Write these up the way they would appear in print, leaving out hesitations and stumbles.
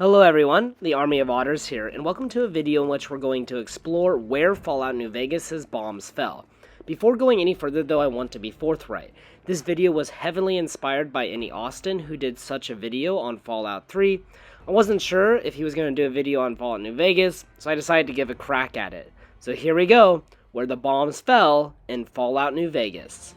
Hello everyone, the Army of Otters here, and welcome to a video in which we're going to explore where Fallout New Vegas' bombs fell. Before going any further though, I want to be forthright. This video was heavily inspired by Annie Austin, who did such a video on Fallout 3. I wasn't sure if he was going to do a video on Fallout New Vegas, so I decided to give a crack at it. So here we go, where the bombs fell in Fallout New Vegas.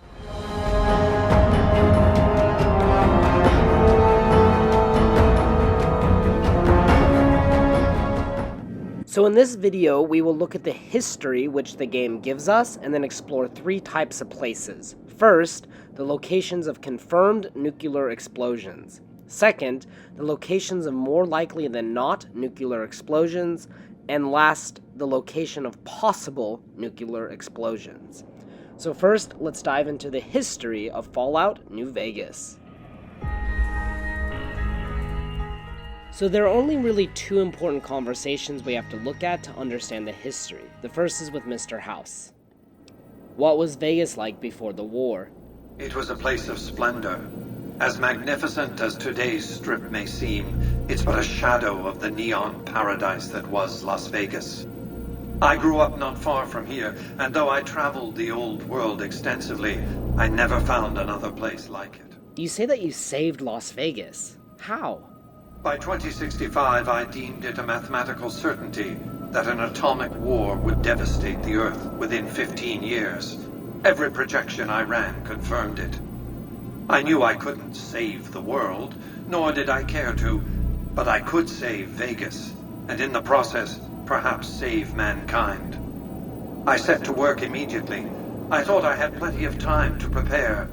So in this video, we will look at the history which the game gives us, and then explore three types of places. First, the locations of confirmed nuclear explosions. Second, the locations of more likely than not nuclear explosions. And last, the location of possible nuclear explosions. So first, let's dive into the history of Fallout New Vegas. So there are only really two important conversations we have to look at to understand the history. The first is with Mr. House. What was Vegas like before the war? It was a place of splendor. As magnificent as today's Strip may seem, it's but a shadow of the neon paradise that was Las Vegas. I grew up not far from here, and though I traveled the old world extensively, I never found another place like it. You say that you saved Las Vegas. How? By 2065, I deemed it a mathematical certainty that an atomic war would devastate the Earth within 15 years. Every projection I ran confirmed it. I knew I couldn't save the world, nor did I care to, but I could save Vegas, and in the process, perhaps save mankind. I set to work immediately. I thought I had plenty of time to prepare.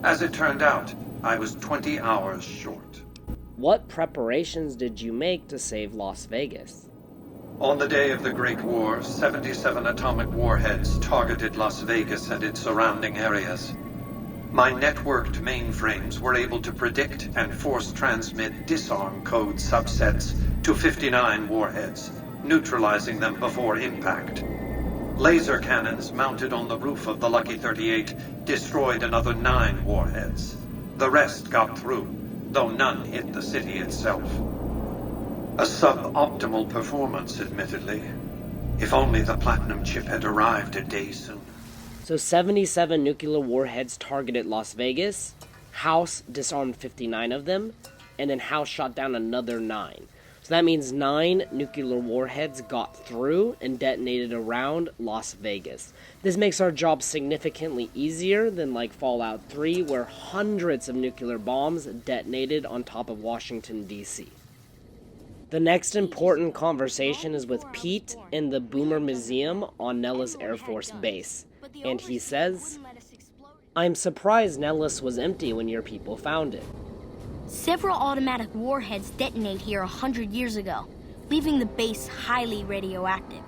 As it turned out, I was 20 hours short. What preparations did you make to save Las Vegas? On the day of the Great War, 77 atomic warheads targeted Las Vegas and its surrounding areas. My networked mainframes were able to predict and force transmit disarm code subsets to 59 warheads, neutralizing them before impact. Laser cannons mounted on the roof of the Lucky 38 destroyed another 9 warheads. The rest got through, though none hit the city itself. A suboptimal performance, admittedly. If only the platinum chip had arrived a day sooner. So 77 nuclear warheads targeted Las Vegas, House disarmed 59 of them, and then House shot down another 9. So that means 9 nuclear warheads got through and detonated around Las Vegas. This makes our job significantly easier than like Fallout 3, where hundreds of nuclear bombs detonated on top of Washington, D.C. The next important conversation is with Pete in the Boomer Museum on Nellis Air Force Base. And he says, "I'm surprised Nellis was empty when your people found it. Several automatic warheads detonate here 100 years ago, leaving the base highly radioactive.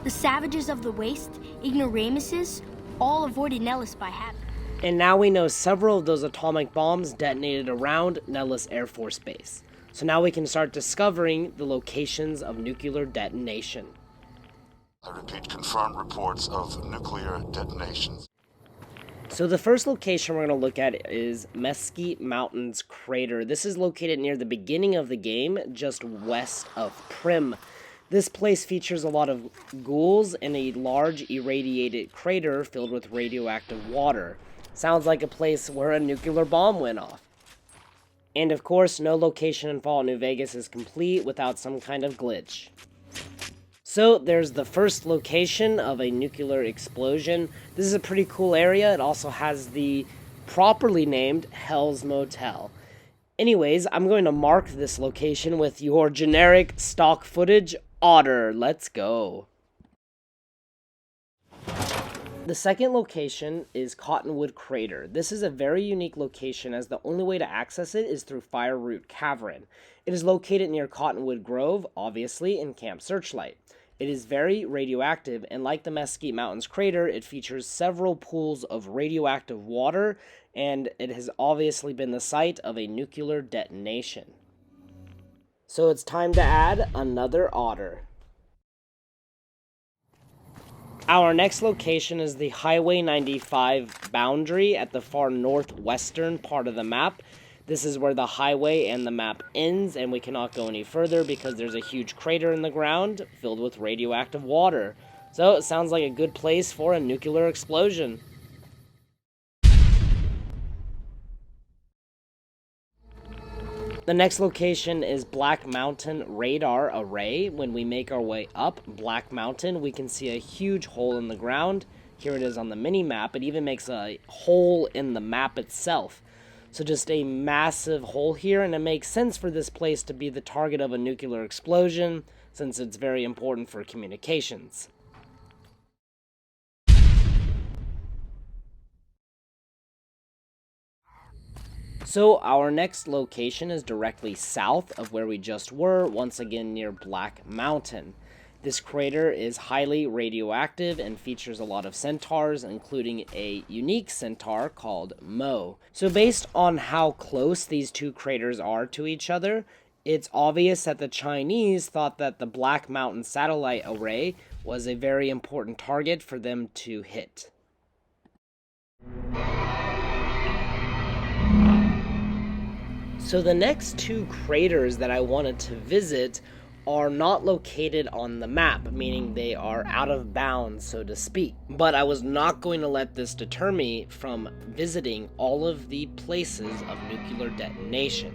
The savages of the waste, ignoramuses, all avoided Nellis by habit." And now we know several of those atomic bombs detonated around Nellis Air Force Base. So now we can start discovering the locations of nuclear detonation. I repeat, confirmed reports of nuclear detonations. So the first location we're going to look at is Mesquite Mountains Crater. This is located near the beginning of the game, just west of Prim. This place features a lot of ghouls and a large irradiated crater filled with radioactive water. Sounds like a place where a nuclear bomb went off. And of course, no location in Fallout New Vegas is complete without some kind of glitch. So there's the first location of a nuclear explosion. This is a pretty cool area. It also has the properly named Hell's Motel. Anyways, I'm going to mark this location with your generic stock footage Otter. Let's go. The second location is Cottonwood Crater. This is a very unique location as the only way to access it is through Fire Root Cavern. It is located near Cottonwood Grove, obviously, in Camp Searchlight. It is very radioactive, and like the Mesquite Mountains Crater, it features several pools of radioactive water, and it has obviously been the site of a nuclear detonation. So it's time to add another otter. Our next location is the Highway 95 boundary at the far northwestern part of the map. This is where the highway and the map ends, and we cannot go any further because there's a huge crater in the ground filled with radioactive water. So it sounds like a good place for a nuclear explosion. The next location is Black Mountain Radar Array. When we make our way up Black Mountain, we can see a huge hole in the ground. Here it is on the mini-map. It even makes a hole in the map itself. So just a massive hole here, and it makes sense for this place to be the target of a nuclear explosion, since it's very important for communications. So our next location is directly south of where we just were, once again near Black Mountain. This crater is highly radioactive and features a lot of centaurs, including a unique centaur called Mo. So based on how close these two craters are to each other, it's obvious that the Chinese thought that the Black Mountain satellite array was a very important target for them to hit. So the next two craters that I wanted to visit are not located on the map, meaning they are out of bounds, so to speak. But I was not going to let this deter me from visiting all of the places of nuclear detonation.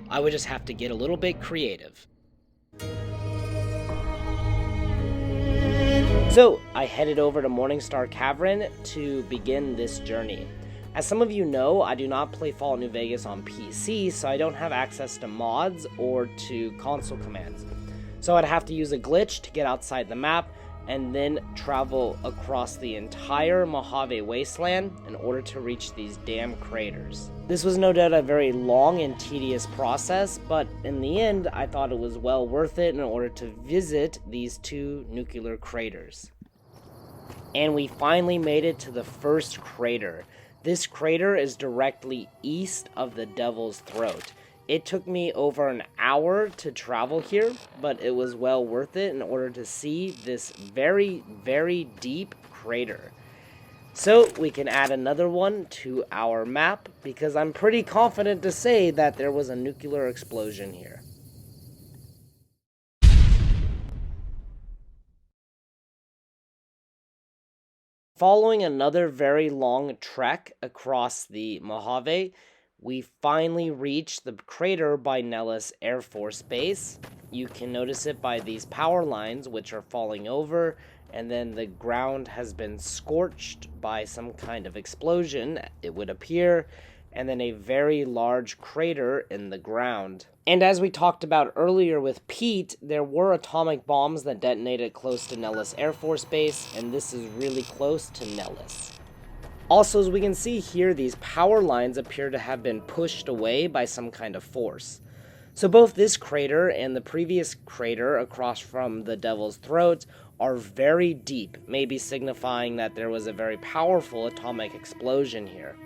I would just have to get a little bit creative. So I headed over to Morningstar Cavern to begin this journey. As some of you know, I do not play Fallout New Vegas on PC, so I don't have access to mods or to console commands. So I'd have to use a glitch to get outside the map, and then travel across the entire Mojave Wasteland in order to reach these damn craters. This was no doubt a very long and tedious process, but in the end, I thought it was well worth it in order to visit these two nuclear craters. And we finally made it to the first crater. This crater is directly east of the Devil's Throat. It took me over an hour to travel here, but it was well worth it in order to see this very, very deep crater. So we can add another one to our map, because I'm pretty confident to say that there was a nuclear explosion here. Following another very long trek across the Mojave, we finally reached the crater by Nellis Air Force Base. You can notice it by these power lines which are falling over, and then the ground has been scorched by some kind of explosion, it would appear, and then a very large crater in the ground. And as we talked about earlier with Pete, there were atomic bombs that detonated close to Nellis Air Force Base, and this is really close to Nellis. Also, as we can see here, these power lines appear to have been pushed away by some kind of force. So both this crater and the previous crater across from the Devil's Throat are very deep, maybe signifying that there was a very powerful atomic explosion here.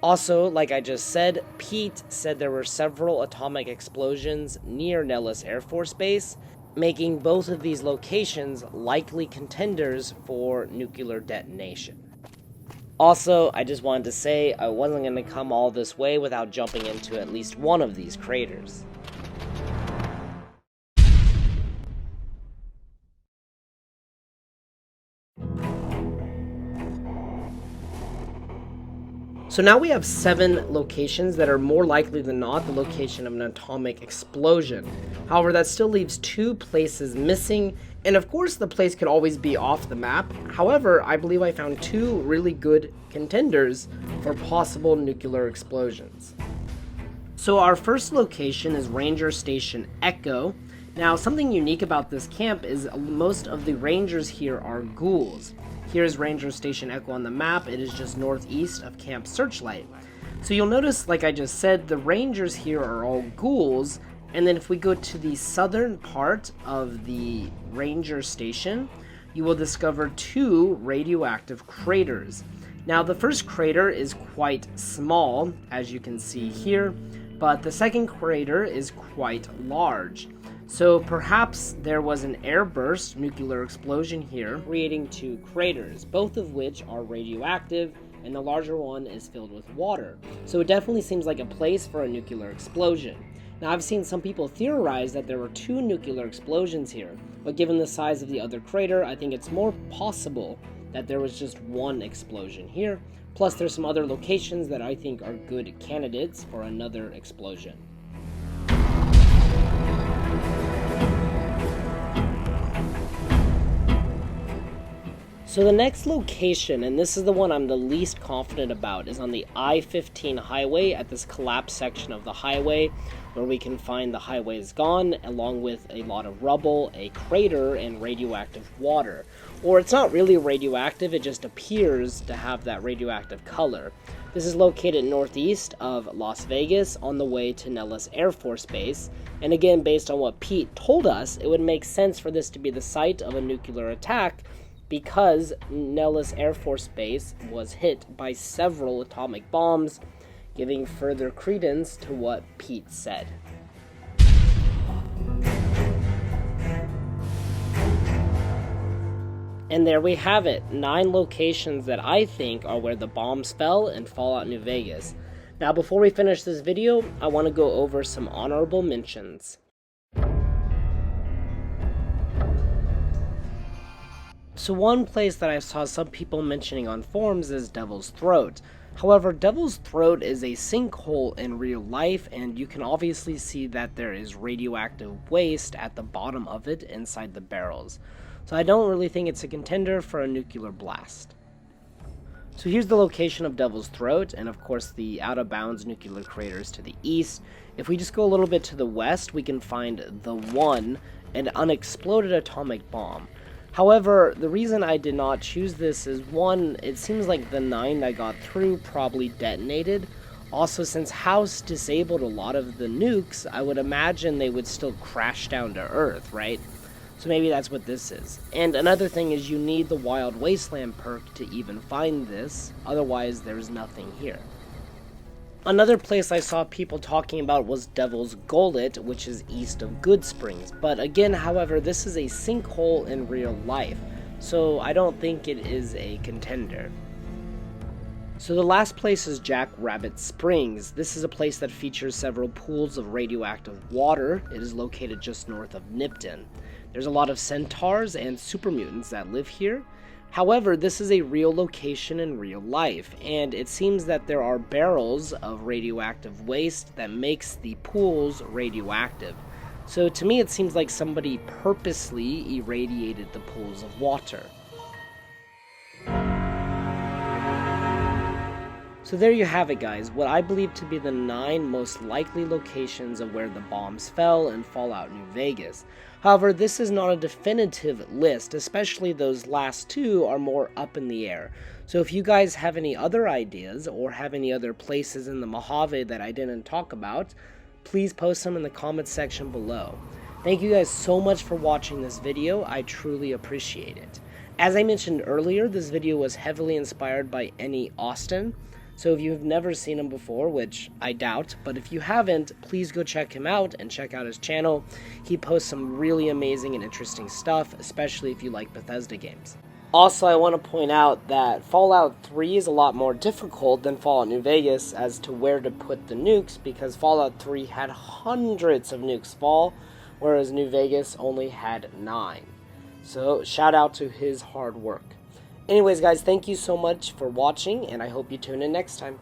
Also, like I just said, Pete said there were several atomic explosions near Nellis Air Force Base, making both of these locations likely contenders for nuclear detonation. Also, I just wanted to say I wasn't going to come all this way without jumping into at least one of these craters. So now we have 7 locations that are more likely than not the location of an atomic explosion. However, that still leaves 2 places missing, and of course the place could always be off the map. However, I believe I found 2 really good contenders for possible nuclear explosions. So our first location is Ranger Station Echo. Now, something unique about this camp is most of the rangers here are ghouls. Here's Ranger Station Echo on the map. It is just northeast of Camp Searchlight. So you'll notice, like I just said, the rangers here are all ghouls, and then if we go to the southern part of the ranger station, you will discover 2 radioactive craters. Now, the first crater is quite small, as you can see here, but the second crater is quite large. So perhaps there was an airburst nuclear explosion here, creating 2 craters, both of which are radioactive, and the larger one is filled with water. So it definitely seems like a place for a nuclear explosion. Now, I've seen some people theorize that there were 2 nuclear explosions here, but given the size of the other crater, I think it's more possible that there was just 1 explosion here. Plus, there's some other locations that I think are good candidates for another explosion. So the next location, and this is the one I'm the least confident about, is on the I-15 highway at this collapsed section of the highway, where we can find the highway is gone, along with a lot of rubble, a crater, and radioactive water. Or it's not really radioactive, it just appears to have that radioactive color. This is located northeast of Las Vegas on the way to Nellis Air Force Base, and again, based on what Pete told us, it would make sense for this to be the site of a nuclear attack, because Nellis Air Force Base was hit by several atomic bombs, giving further credence to what Pete said. And there we have it, 9 locations that I think are where the bombs fell in Fallout New Vegas. Now before we finish this video, I want to go over some honorable mentions. So one place that I saw some people mentioning on forums is Devil's Throat. However, Devil's Throat is a sinkhole in real life, and you can obviously see that there is radioactive waste at the bottom of it inside the barrels. So I don't really think it's a contender for a nuclear blast. So here's the location of Devil's Throat, and of course the out-of-bounds nuclear craters to the east. If we just go a little bit to the west, we can find the One, an unexploded atomic bomb. However, the reason I did not choose this is, one, it seems like the 9 that got through probably detonated. Also, since House disabled a lot of the nukes, I would imagine they would still crash down to Earth, right? So maybe that's what this is. And another thing is you need the Wild Wasteland perk to even find this, otherwise there's nothing here. Another place I saw people talking about was Devil's Gullet, which is east of Good Springs. But again, however, this is a sinkhole in real life, so I don't think it is a contender. So the last place is Jackrabbit Springs. This is a place that features several pools of radioactive water. It is located just north of Nipton. There's a lot of centaurs and super mutants that live here. However, this is a real location in real life, and it seems that there are barrels of radioactive waste that makes the pools radioactive. So to me it seems like somebody purposely irradiated the pools of water. So there you have it, guys, what I believe to be the 9 most likely locations of where the bombs fell in Fallout New Vegas. However, this is not a definitive list, especially those last 2 are more up in the air. So if you guys have any other ideas or have any other places in the Mojave that I didn't talk about, please post them in the comments section below. Thank you guys so much for watching this video, I truly appreciate it. As I mentioned earlier, this video was heavily inspired by N.E. Austin. So if you've never seen him before, which I doubt, but if you haven't, please go check him out and check out his channel. He posts some really amazing and interesting stuff, especially if you like Bethesda games. Also, I want to point out that Fallout 3 is a lot more difficult than Fallout New Vegas as to where to put the nukes, because Fallout 3 had hundreds of nukes fall, whereas New Vegas only had 9. So shout out to his hard work. Anyways, guys, thank you so much for watching, and I hope you tune in next time.